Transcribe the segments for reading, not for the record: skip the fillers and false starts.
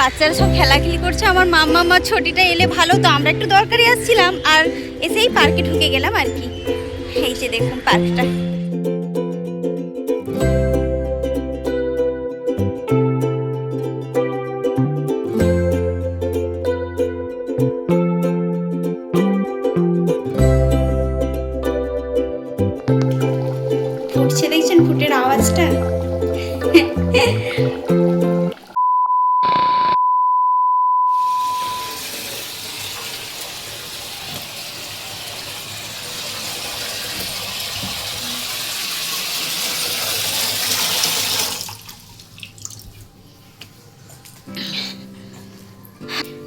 বাচ্চারা সব খেলাখেলি করছে। আমার মাম্মা ছোটিটা এলে ভালো, তো আমরা একটু দরকারি আসছিলাম আর এসেই পার্কে ঢুকে গেলাম আর কি। এই যে দেখুন পার্কটা। ফুটছে দেখছেন, ফুটের আওয়াজটা।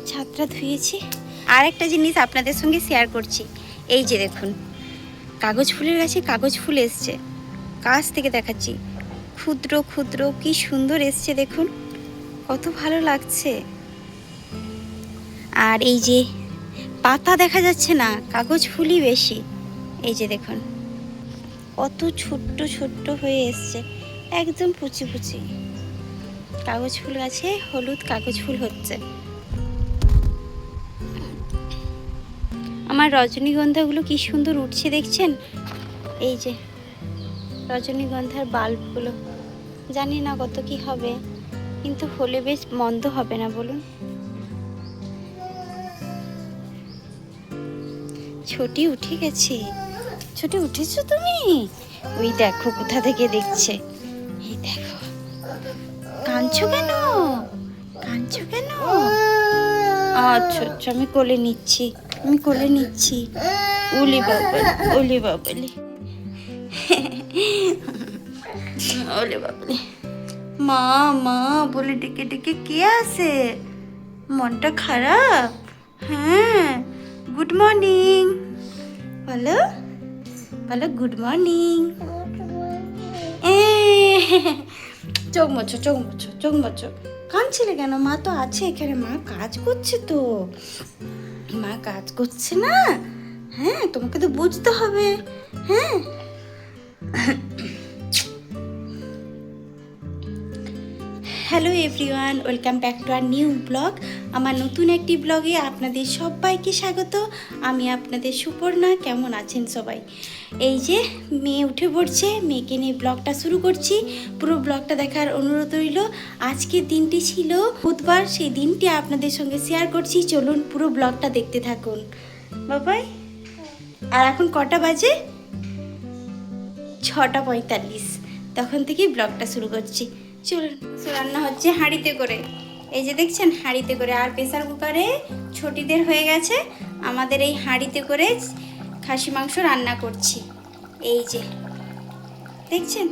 ছাদটা ধুয়েছি। আর একটা জিনিস আপনাদের সঙ্গে শেয়ার করছি। এই যে দেখুন কাগজ ফুলের গাছে কাগজ ফুল এসছে, কাছ থেকে দেখাচ্ছি, ক্ষুদ্র ক্ষুদ্র কি সুন্দর এসছে দেখুন, কত ভালো লাগছে। আর এই যে পাতা দেখা যাচ্ছে না, কাগজ ফুলই বেশি। এই যে দেখুন কত ছোট্ট ছোট্ট হয়ে এসছে, একদম পুচি পুচি। কাগজ ফুল গাছে হলুদ কাগজ ফুল হচ্ছে। আমার রজনীগন্ধাগুলো কি সুন্দর উঠছে দেখছেন। এই যে রজনীগন্ধার বাল্বগুলো, জানি না কত কি হবে, কিন্তু হলে বেশ মন্দ হবে না বলুন। ছোটি উঠে গেছে। ছোটি উঠেছো তুমি? ওই দেখো কোথা থেকে দেখছে। এই দেখো, কাঁদছো কেন? কাঁদছো কেন? আচ্ছা আচ্ছা, আমি কোলে নিচ্ছি, আমি কোলে নিচ্ছি। উলি বাবলি, উলি বাবলি, ওলে বাবলি। মা মা বলে ডেকে ডেকে কে আসে? মনটা খারাপ? হ্যাঁ, গুড মর্নিং বলো, বলো গুড মর্নিং। চোখ মোছো, চোখ মোছো, চোখ মোছো। কাঁদছিলে কেন? মা তো আছে এখানে, মা কাজ করছে তো, মা কাজ করছে না? হ্যাঁ, তোমাকে তো বুঝতে হবে। হ্যাঁ, hello everyone, welcome back to our new blog. আমার নতুন একটি ব্লগে আপনাদের সবাইকে স্বাগত। আমি আপনাদের সুপর্ণা। কেমন আছেন সবাই? এই যে মেয়ে উঠে পড়ছে, মেয়েকে নিয়ে ব্লগটা শুরু করছি। পুরো ব্লগটা দেখার অনুরোধ রইল। আজকের দিনটি ছিল বুধবার, সেই দিনটি আপনাদের সঙ্গে শেয়ার করছি। চলুন পুরো ব্লগটা দেখতে থাকুন। বাবাই। আর এখন কটা বাজে? 6:45। তখন থেকেই ব্লগটা শুরু করছি। চলুন। রান্না হচ্ছে হাঁড়িতে করে, এই যে দেখছেন হাঁড়িতে করে। আর প্রেসার কুকারে ছোটিদের হয়ে গেছে, আমাদের এই হাঁড়িতে করে খাসি মাংস রান্না করছি। এই যে দেখছেন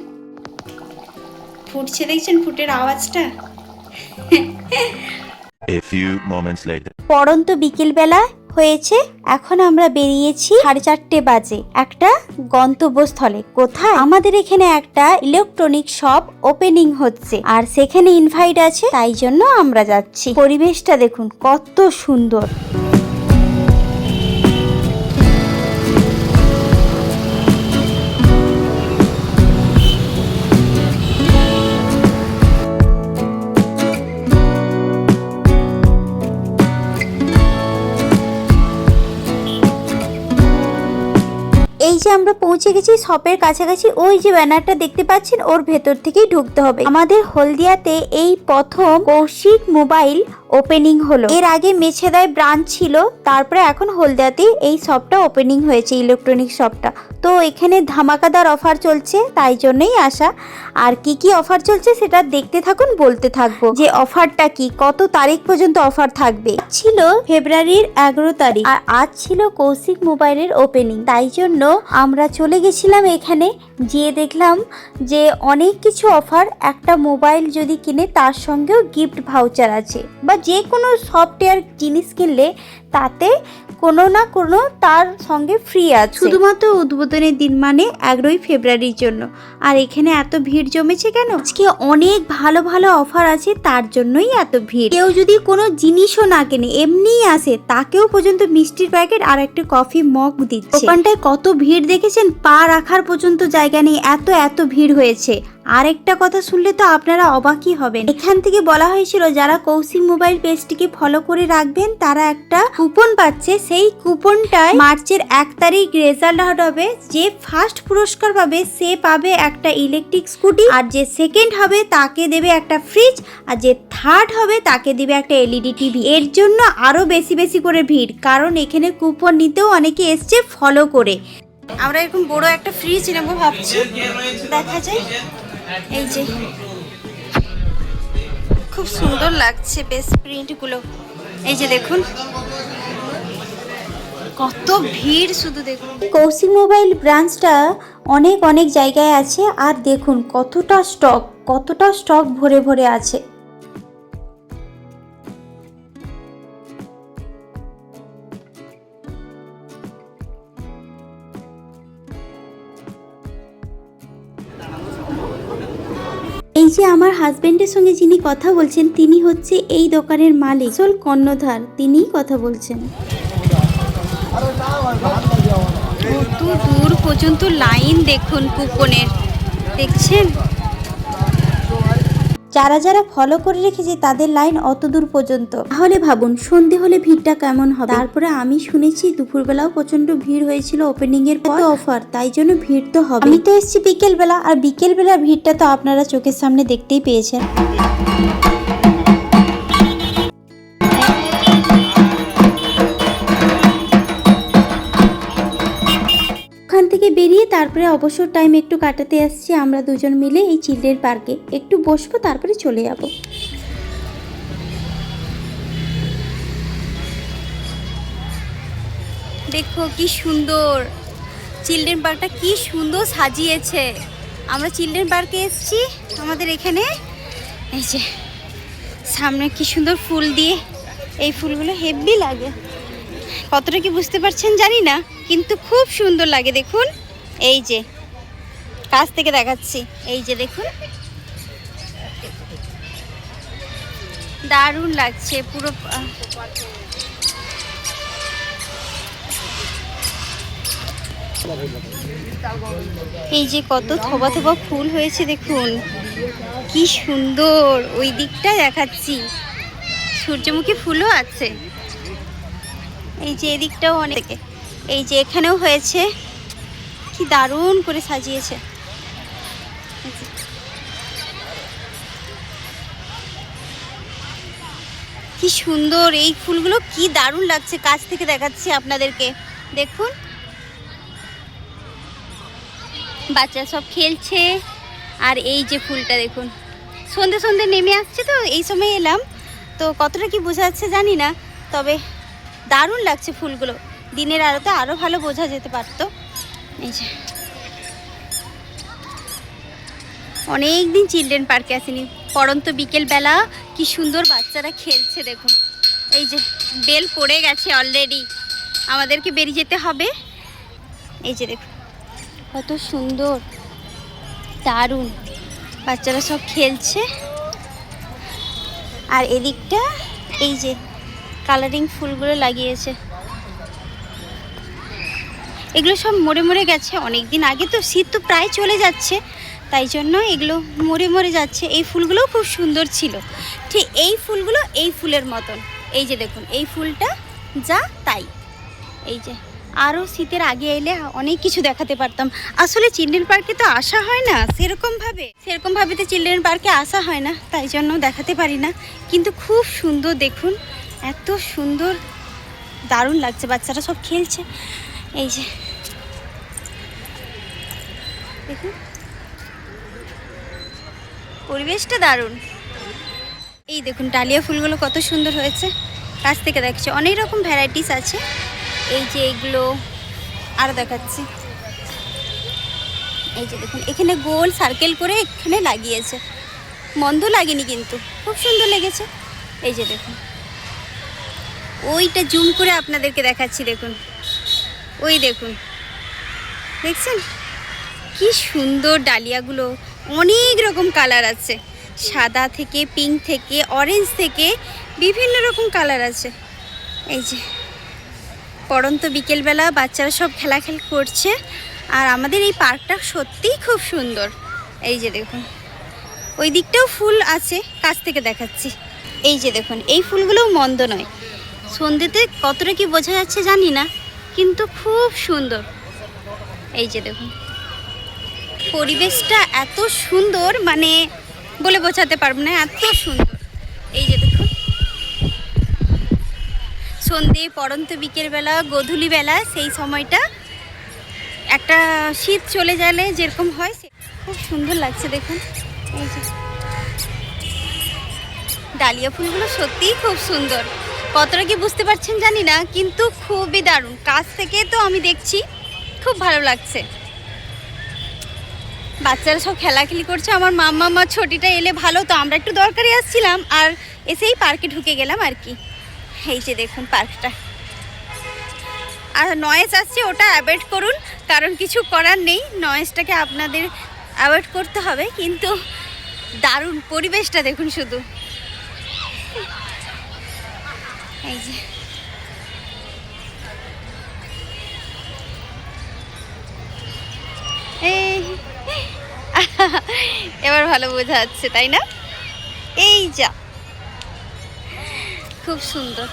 ফুটছে, দেখছেন ফুটের আওয়াজটা। A few moments later. পড়ন্ত বিকেলবেলা হয়েছে, এখন আমরা বেরিয়েছি 4:30 বাজে একটা গন্তব্যস্থলে। কোথায়? আমাদের এখানে একটা ইলেকট্রনিক শপ ওপেনিং হচ্ছে, আর সেখানে ইনভাইট আছে, তাই জন্য আমরা যাচ্ছি। পরিবেশটা দেখুন কত সুন্দর। এই যে আমরা পৌঁছে গেছি শপের কাছাকাছি। ওই যে ব্যানারটা দেখতে পাচ্ছেন, ওর ভেতর থেকেই ঢুকতে হবে। আমাদের হলদিয়াতে এই প্রথম কৌশিক মোবাইল ওপেনিং হলো। এর আগে মেছেদায় ব্রাঞ্চ ছিল, তারপরে এখন হলদিয়াতে এই শপটা ওপেনিং হয়েছে, ইলেকট্রনিক শপটা। তো এখানে ধামাকাদার অফার চলছে, তাই জন্যই আসা। আর কি কি অফার চলছে সেটা দেখতে থাকুন, বলতে থাকবো যে অফারটা কি, কত তারিখ পর্যন্ত অফার থাকবে। ছিল ফেব্রুয়ারির 11 তারিখ, আর আজ ছিল কৌশিক মোবাইলের ওপেনিং। তাই জন্য আমরা চলে গেছিলাম এখানে। গিয়ে দেখলাম যে অনেক কিছু অফার। একটা মোবাইল যদি কিনে তার সঙ্গেও গিফট ভাউচার আছে, বা যে কোনো সফটওয়্যার জিনিস কিনলে তাতে কোনো না কোনো তার সঙ্গে ফ্রি আছে। শুধুমাত্র উদ্বোধনের দিন মানে 11 ফেব্রুয়ারির জন্য। আর এখানে এত ভিড় জমেছে কেন? আজকে অনেক ভালো ভালো অফার আছে, তার জন্যই এত ভিড়। কেউ যদি কোনো জিনিসও না কেনে, এমনিই আসে, তাকেও পর্যন্ত মিষ্টির প্যাকেট আর একটা কফি মগ দিচ্ছে। দোকানটায় কত ভিড় দেখেছেন, পা রাখার পর্যন্ত জায়গা নেই, এত এত ভিড় হয়েছে। আরেকটা কথা শুনলে তো আপনারা অবাকই হবেন। এখান থেকে বলা হয়েছিল যারা কৌশিক মোবাইল পেজটিকে ফলো করে রাখবেন তারা একটা কুপন পাচ্ছে। সেই কুপনটায় মার্চের 1 তারিখ রেজাল্ট আউট হবে। যে ফার্স্ট পুরস্কার পাবে সে পাবে একটা ইলেকট্রিক স্কুটি, আর যে সেকেন্ড হবে তাকে দেবে একটা ফ্রিজ, আর যে থার্ড হবে তাকে দেবে একটা এলইডি টিভি। এর জন্য আরো বেশি বেশি করে ভিড়, কারণ এখানে কুপন নিতেও অনেকে এসছে ফলো করে। আমরা এরকম বড় একটা ফ্রিজ নেবো ভাবছি, দেখা যায়। এই যে খুব সুন্দর লাগছে বেশ প্রিন্টগুলো। এই যে দেখুন কত ভিড়, শুধু দেখুন। কৌশিক মোবাইল ব্রাঞ্চটা অনেক অনেক জায়গায় আছে, আর দেখুন কতটা স্টক ভরে ভরে আছে। এই যে আমার হাজবেন্ডের সঙ্গে যিনি কথা বলছেন তিনি হচ্ছে এই দোকানের মালিক, আসল কর্ণধার, তিনিই কথা বলছেন। কত দূর পর্যন্ত লাইন দেখুন কুপনের, দেখছেন? যারা যারা ফলো করে রেখেছে তাদের লাইন অত দূর পর্যন্ত। তাহলে ভাবুন সন্ধে হলে ভিড়টা কেমন হবে। তারপরে আমি শুনেছি দুপুরবেলাও প্রচন্ড ভিড় হয়েছিল ওপেনিং এর পর অফার, তাই জন্য ভিড় তো হবে। আমি তো এসেছি বিকেলবেলা, আর বিকেলবেলা ভিড়টা তো আপনারা চোখের সামনে দেখতেই পেয়েছেন। ওখান থেকে বেরিয়ে তারপরে অবসর টাইম একটু কাটাতে আসছি আমরা দুজন মিলে এই চিলড্রেন পার্কে। একটু বসবো তারপরে চলে যাব। দেখো কি সুন্দর চিলড্রেন পার্কটা, কি সুন্দর সাজিয়েছে। আমরা চিলড্রেন পার্কে এসেছি আমাদের এখানে। এই যে সামনে কি সুন্দর ফুল দিয়ে, এই ফুলগুলো হেভি লাগে। কতটা কি বুঝতে পারছেন জানি না, কিন্তু খুব সুন্দর লাগে। দেখুন এই যে কাছ থেকে দেখাচ্ছি, এই যে দেখুন দারুণ লাগছে পুরো। এই যে কত থোবা থোবা ফুল হয়েছে দেখুন, কি সুন্দর। ওই দিকটা দেখাচ্ছি সূর্যমুখী ফুলও আছে। এই যে এদিকটাও অনেক, এই যে এখানেও হয়েছে, কি দারুণ করে সাজিয়েছে। কি সুন্দর এই ফুলগুলো, কি দারুণ লাগছে। কাছ থেকে দেখাচ্ছি আপনাদেরকে, দেখুন বাচ্চা সব খেলছে। আর এই যে ফুলটা দেখুন, সন্ধে সন্ধে নেমে আসছে তো এই সময় এলাম, তো কতটা কি বোঝা যাচ্ছে জানি না, তবে দারুণ লাগছে ফুলগুলো। দিনের আলোতে আরও ভালো বোঝা যেতে পারতো। এই যে অনেক দিন চিলড্রেন পার্কে আসেনি, পরন্ত বিকেলবেলা কি সুন্দর বাচ্চারা খেলছে দেখুন। এই যে বেল পড়ে গেছে অলরেডি, আমাদেরকে বেরিয়ে যেতে হবে। এই যে দেখুন কত সুন্দর, দারুণ, বাচ্চারা সব খেলছে। আর এদিকটা এই যে কালারিং ফুলগুলো লাগিয়েছে, এগুলো সব মরে মরে গেছে অনেক দিন আগে, তো শীত তো প্রায় চলে যাচ্ছে, তাই জন্য এগুলো মরে মরে যাচ্ছে। এই ফুলগুলোও খুব সুন্দর ছিল, ঠিক এই ফুলগুলো এই ফুলের মতন। এই যে দেখুন এই ফুলটা যা তাই। এই যে আরও শীতের আগে এলে অনেক কিছু দেখাতে পারতাম। আসলে চিলড্রেন পার্কে তো আসা হয় না সেরকমভাবে তো চিলড্রেন পার্কে আসা হয় না, তাই জন্য দেখাতে পারি না। কিন্তু খুব সুন্দর দেখুন, এত সুন্দর, দারুণ লাগছে। বাচ্চারা সব খেলছে, এই যে দেখুন পরিবেশটা দারুণ। এই দেখুন ডালিয়া ফুলগুলো কত সুন্দর হয়েছে, কাছ থেকে দেখছি অনেক রকম ভ্যারাইটিস আছে। এই যে এগুলো আরও দেখাচ্ছি, এই যে দেখুন এখানে গোল সার্কেল করে এখানে লাগিয়েছে, মন্দ লাগেনি কিন্তু খুব সুন্দর লেগেছে। এই যে দেখুন ওইটা জুম করে আপনাদেরকে দেখাচ্ছি, দেখুন ওই দেখুন, দেখছেন কি সুন্দর ডালিয়াগুলো, অনেক রকম কালার আছে, সাদা থেকে পিঙ্ক থেকে অরেঞ্জ থেকে বিভিন্ন রকম কালার আছে। এই যে পরন্ত বিকেলবেলা বাচ্চারা সব খেলাখেল করছে, আর আমাদের এই পার্কটা সত্যিই খুব সুন্দর। এই যে দেখুন, ওই দিকটাও ফুল আছে, কাছ থেকে দেখাচ্ছি। এই যে দেখুন, এই ফুলগুলোও মন্দ নয়। সন্ধ্যেতে কতটা কি বোঝা যাচ্ছে জানি না, কিন্তু খুব সুন্দর। এই যে দেখুন, পরিবেশটা এত সুন্দর, মানে বলে বোঝাতে পারবো না, এত সুন্দর। এই যে দেখুন, সন্ধে, পড়ন্ত বিকেলবেলা, গধূলিবেলা, সেই সময়টা একটা শীত চলে গেলে যেরকম হয়, খুব সুন্দর লাগছে দেখুন। এই যে ডালিয়া ফুলগুলো সত্যিই খুব সুন্দর। কতটা কি বুঝতে পারছেন জানি না, কিন্তু খুবই দারুণ। কাছ থেকে তো আমি দেখছি, খুব ভালো লাগছে। বাচ্চারা সব খেলাখেলি করছে। আমার মাম্মা ছুটিটা এলে ভালো, তো আমরা একটু দরকারি আসছিলাম, আর এসেই পার্কে ঢুকে গেলাম আর কি। এই যে দেখুন পার্কটা, আর নয়েজ আসছে, ওটা অ্যাভয়েড করুন, কারণ কিছু করার নেই, নয়েজটাকে আপনাদের অ্যাভয়েড করতে হবে। কিন্তু দারুণ পরিবেশটা দেখুন শুধু। এই যে এই এবার ভালো বোঝা যাচ্ছে, তাই না? এই যা, খুব সুন্দর।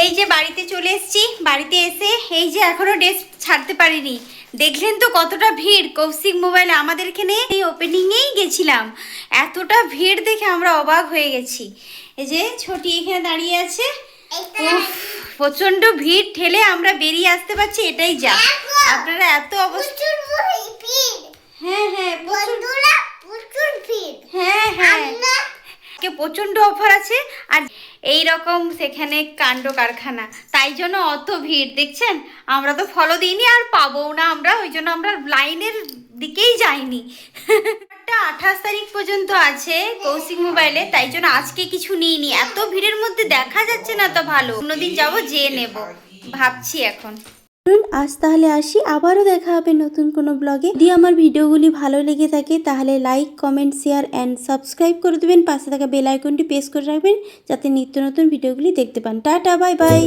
এই যে বাড়িতে চলে এসেছি, বাড়িতে এসে এই যে এখনো ড্রেস ছাড়তে পারিনি। দেখলেন তো কতটা ভিড় কৌশিক মোবাইলে। আমাদের এখানে এই ওপেনিংয়েই গেছিলাম, এতটা ভিড় দেখে আমরা অবাক হয়ে গেছি। এই যে ছোটি এখানে দাঁড়িয়ে আছে, প্রচন্ড ভিড় ঠেলে আমরা বেরিয়ে আসতে পারছি, এটাই যা। আপনারা এত অবস্থা, হ্যাঁ হ্যাঁ প্রচুর ভিড়, হ্যাঁ হ্যাঁ, প্রচন্ড অফার আছে। আর এই রকম সেখানে কাণ্ড কারখানা, তাই জন্য অত ভিড় দেখছেন। আমরা তো ফলো দিইনি, আর পাবো না আমরা, ওই জন্য আমরা লাইনের দিকেই যাইনি। 28 তারিখ পর্যন্ত আছে কৌশিক মোবাইলে, তাই জন্য আজকে কিছু নিইনি। এত ভিড়ের মধ্যে দেখা যাচ্ছে না, তো ভালো অন্যদিন যাবো, যেয়ে নেব ভাবছি এখন। আজ তাহলে আসি, আবারও দেখা হবে নতুন কোনো ব্লগে। যদি আমার ভিডিওগুলি ভালো লেগে থাকে তাহলে like, comment, share and subscribe করে দেবেন। পাশে থাকা বেল আইকনটি প্রেস করে রাখবেন যাতে নিত্য নতুন ভিডিওগুলি দেখতে পান। Tata, bye bye.